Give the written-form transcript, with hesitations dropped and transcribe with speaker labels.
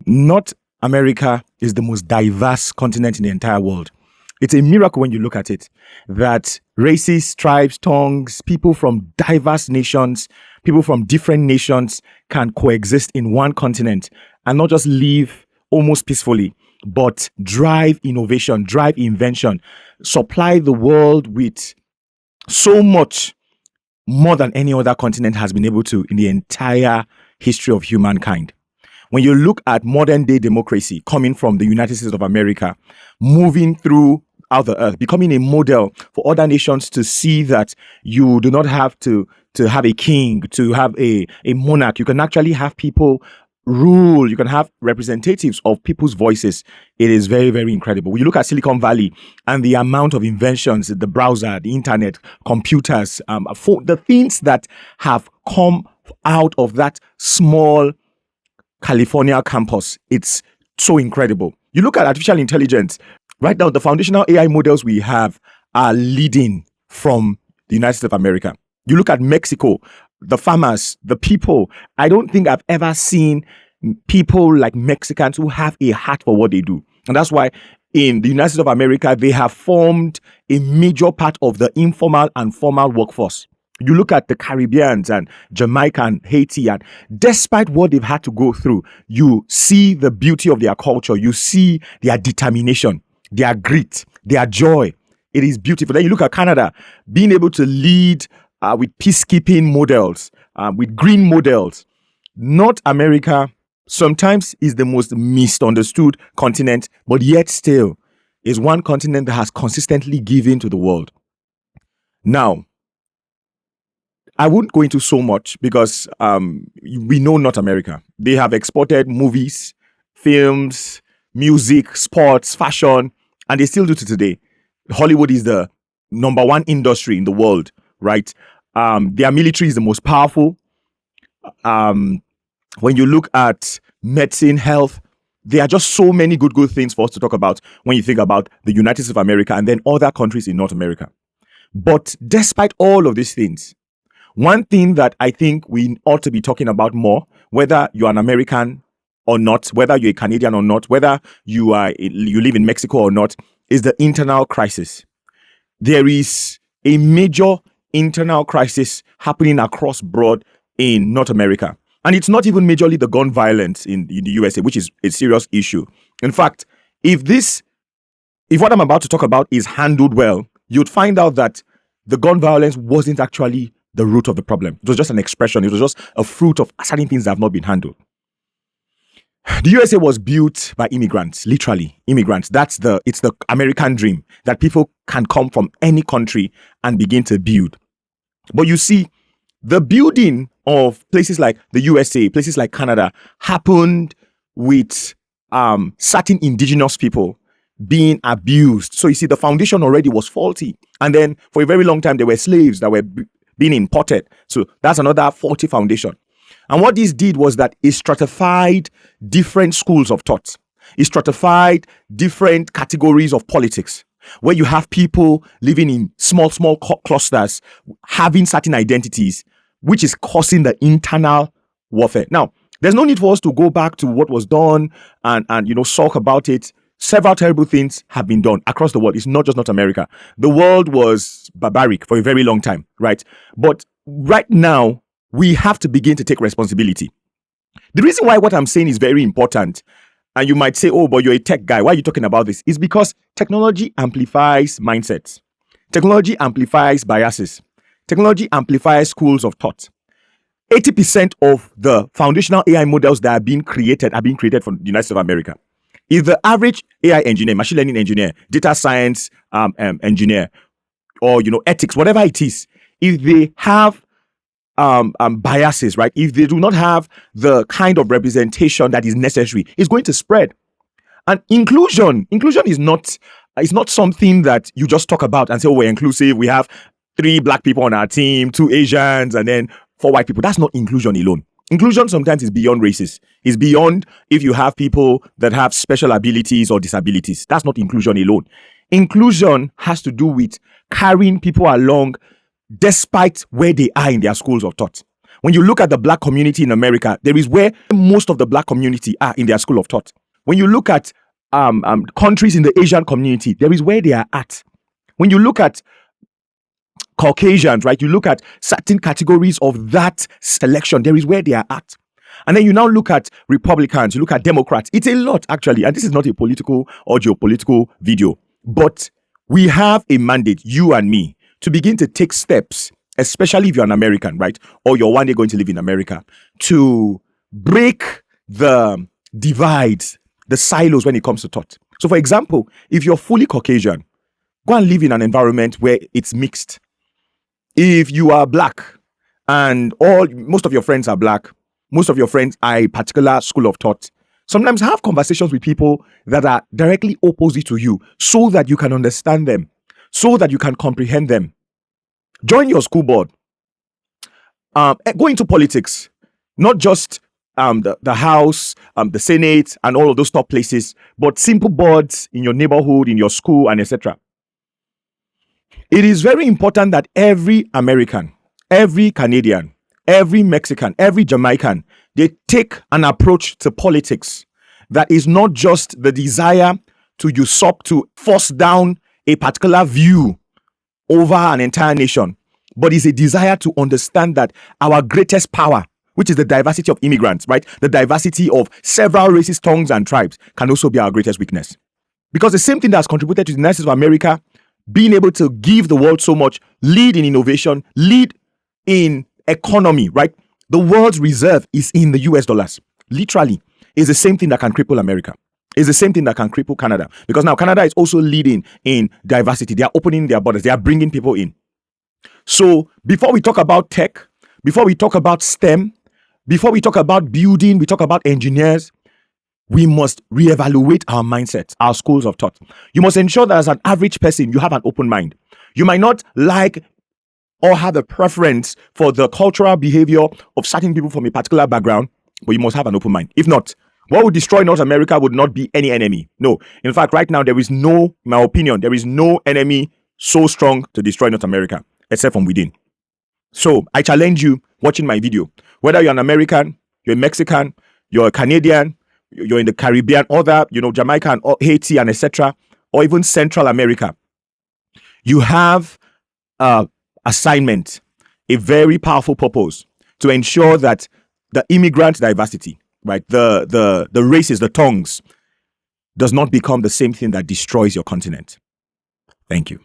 Speaker 1: North America is the most diverse continent in the entire world. It's a miracle when you look at it that races, tribes, tongues, people from diverse nations, people from different nations can coexist in one continent and not just live almost peacefully, but drive innovation, drive invention, supply the world with so much more than any other continent has been able to in the entire history of humankind. When you look at modern day democracy coming from the United States of America, moving through the earth, becoming a model for other nations to see that you do not have to have a king, to have a monarch. You can actually have people rule. You can have representatives of people's voices. It is very, very incredible. When you look at Silicon Valley and the amount of inventions, the browser, the internet, computers, the things that have come out of that small California campus, it's so incredible. You look at artificial intelligence, right now, the foundational AI models we have are leading from the United States of America. You look at Mexico, the farmers, the people. I don't think I've ever seen people like Mexicans who have a heart for what they do. And that's why in the United States of America, they have formed a major part of the informal and formal workforce. You look at the Caribbeans and Jamaica and Haiti, and despite what they've had to go through, you see the beauty of their culture. You see their determination, their grit, their joy. It is beautiful. Then you look at Canada, being able to lead with peacekeeping models, with green models. North America sometimes is the most misunderstood continent, but yet still is one continent that has consistently given to the world. Now, I won't go into so much because we know North America. They have exported movies, films, music, sports, fashion, and they still do to today. Hollywood is the number one industry in the world, right? Their military is the most powerful. When you look at medicine, health, there are just so many good things for us to talk about when you think about the United States of America and then other countries in North America. But despite all of these things, one thing that I think we ought to be talking about more, whether you're an American or not, whether you're a Canadian or not, whether you live in Mexico or not, is the internal crisis. There is a major internal crisis happening across broad in North America. And it's not even majorly the gun violence in the USA, which is a serious issue. In fact, if what I'm about to talk about is handled well, you'd find out that the gun violence wasn't actually the root of the problem. It was just an expression. It was just a fruit of certain things that have not been handled. The USA was built by immigrants, literally immigrants. It's the American dream that people can come from any country and begin to build. But you see, the building of places like the USA, places like Canada, happened with certain indigenous people being abused. So you see, the foundation already was faulty. And then for a very long time, there were slaves that were being imported. So that's another faulty foundation. And what this did was that it stratified different schools of thought. It stratified different categories of politics, where you have people living in small clusters, having certain identities, which is causing the internal warfare. Now, there's no need for us to go back to what was done and talk about it. Several terrible things have been done across the world. It's not just North America. The world was barbaric for a very long time, right? But right now, we have to begin to take responsibility. The reason why what I'm saying is very important, and you might say, oh, but you're a tech guy, why are you talking about this? Is because technology amplifies mindsets. Technology amplifies biases. Technology amplifies schools of thought. 80% of the foundational AI models that are being created from the United States of America. If the average AI engineer, machine learning engineer, data science engineer, or ethics, whatever it is, if they have biases, right? If they do not have the kind of representation that is necessary, it's going to spread. And inclusion is not something that you just talk about and say, oh, we're inclusive. We have 3 black people on our team, 2 Asians, and then 4 white people. That's not inclusion alone. Inclusion sometimes is beyond races. It's beyond if you have people that have special abilities or disabilities. That's not inclusion alone. Inclusion has to do with carrying people along despite where they are in their schools of thought. When you look at the black community in America, there is where most of the black community are in their school of thought. When you look at countries in the Asian community, there is where they are at. When you look at Caucasians, right, you look at certain categories of that selection, there is where they are at. And then you now look at Republicans, you look at Democrats. It's a lot, actually. And this is not a political or geopolitical video. But we have a mandate, you and me, to begin to take steps, especially if you're an American, right? Or you're one day going to live in America, to break the divides, the silos when it comes to thought. So, for example, if you're fully Caucasian, go and live in an environment where it's mixed. If you are black and most of your friends are black, most of your friends are a particular school of thought, sometimes have conversations with people that are directly opposite to you so that you can understand them, so that you can comprehend them. Join your school board. Go into politics, not just the House, the Senate, and all of those top places, but simple boards in your neighborhood, in your school, and etc. It is very important that every American, every Canadian, every Mexican, every Jamaican, they take an approach to politics that is not just the desire to usurp, to force down a particular view over an entire nation, but is a desire to understand that our greatest power, which is the diversity of immigrants, right? The diversity of several races, tongues, and tribes, can also be our greatest weakness. Because the same thing that has contributed to the United States of America being able to give the world so much, lead in innovation, lead in economy, right? The world's reserve is in the US dollars. Literally, is the same thing that can cripple America. It's the same thing that can cripple Canada. Because now Canada is also leading in diversity. They are opening their borders. They are bringing people in. So before we talk about tech, before we talk about STEM, before we talk about building, we talk about engineers, we must reevaluate our mindset, our schools of thought. You must ensure that as an average person, you have an open mind. You might not like or have a preference for the cultural behavior of certain people from a particular background, but you must have an open mind. If not, what would destroy North America would not be any enemy. No. In fact, right now, there is no, in my opinion, there is no enemy so strong to destroy North America, except from within. So I challenge you watching my video, whether you're an American, you're a Mexican, you're a Canadian, you're in the Caribbean, other, Jamaica or Haiti and etc., or even Central America, you have assignment, a very powerful purpose to ensure that the immigrant diversity, right, the races, the tongues, does not become the same thing that destroys your continent. Thank you.